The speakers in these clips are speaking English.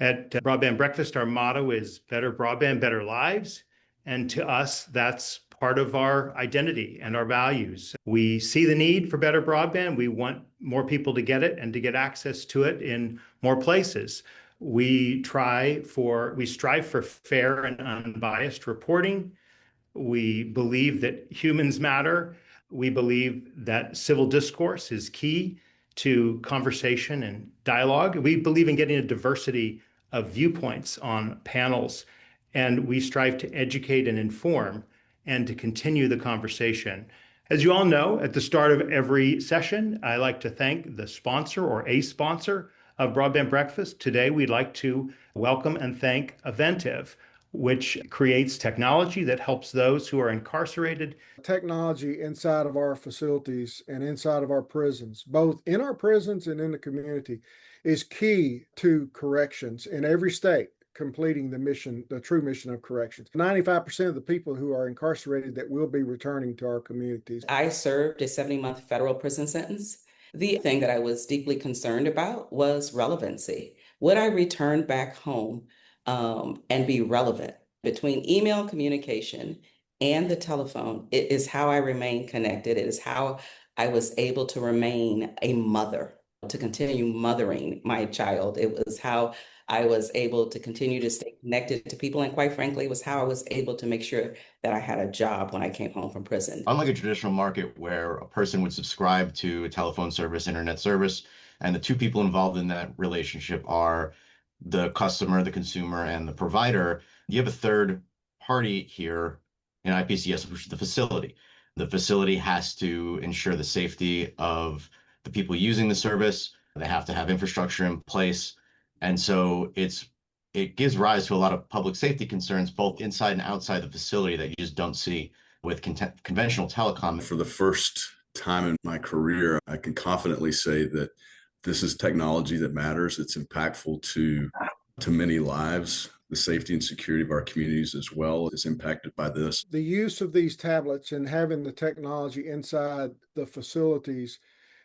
At Broadband Breakfast, our motto is better broadband, better lives. And to us, that's part of our identity and our values. We see the need for better broadband. We want more people to get it and to get access to it in more places. We strive for fair and unbiased reporting. We believe that humans matter. We believe that civil discourse is key to conversation and dialogue. We believe in getting a diversity of viewpoints on panels, and we strive to educate and inform and to continue the conversation. As you all know, at the start of every session, I like to thank the sponsor or a sponsor of Broadband Breakfast. Today, we'd like to welcome and thank Aventiv, which creates technology that helps those who are incarcerated. Technology inside of our facilities and inside of our prisons, both in our prisons and in the community, is key to corrections in every state completing the mission, the true mission of corrections. 95% of the people who are incarcerated that will be returning to our communities. I served a 70-month federal prison sentence. The thing that I was deeply concerned about was relevancy. Would I return back home and be relevant? Between email communication and the telephone, it is how I remain connected. It is how I was able to remain a mother, to continue mothering my child. It was how I was able to continue to stay connected to people. And quite frankly, it was how I was able to make sure that I had a job when I came home from prison. Unlike a traditional market where a person would subscribe to a telephone service, internet service, and the two people involved in that relationship are the customer, the consumer, and the provider, you have a third party here in IPCS, which is the facility. The facility has to ensure the safety of the people using the service. They have to have infrastructure in place. And so it gives rise to a lot of public safety concerns, both inside and outside the facility, that you just don't see with conventional telecom. For the first time in my career, I can confidently say that this is technology that matters. It's impactful to many lives. The safety and security of our communities as well is impacted by this. The use of these tablets and having the technology inside the facilities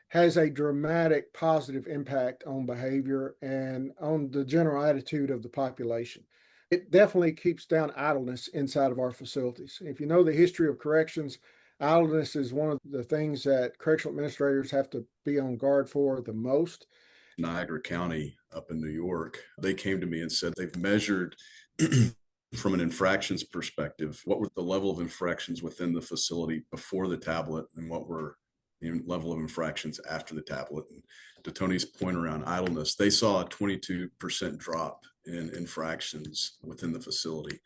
has a dramatic positive impact on behavior and on the general attitude of the population. It definitely keeps down idleness inside of our facilities. If you know the history of corrections, idleness is one of the things that correctional administrators have to be on guard for the most. Niagara County up in New York, they came to me and said they've measured from an infractions perspective, what were the level of infractions within the facility before the tablet and what were the level of infractions after the tablet. And to Tony's point around idleness, they saw a 22% drop in infractions within the facility.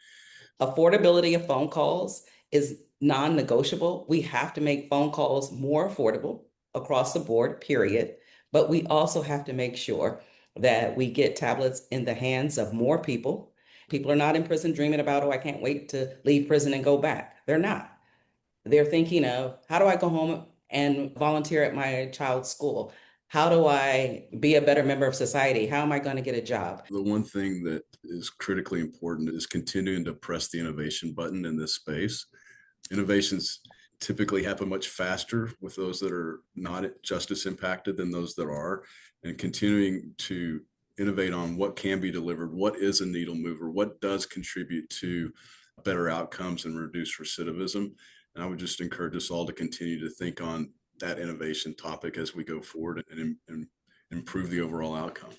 Affordability of phone calls is non-negotiable. We have to make phone calls more affordable across the board, period. But we also have to make sure that we get tablets in the hands of more people. People are not in prison dreaming about, oh, I can't wait to leave prison and go back. They're not. They're thinking of, how do I go home and volunteer at my child's school? How do I be a better member of society? How am I going to get a job? The one thing that is critically important is continuing to press the innovation button in this space. Innovations typically happen much faster with those that are not just as impacted than those that are, and continuing to innovate on what can be delivered, what is a needle mover, what does contribute to better outcomes and reduce recidivism. And I would just encourage us all to continue to think on that innovation topic as we go forward and improve the overall outcome.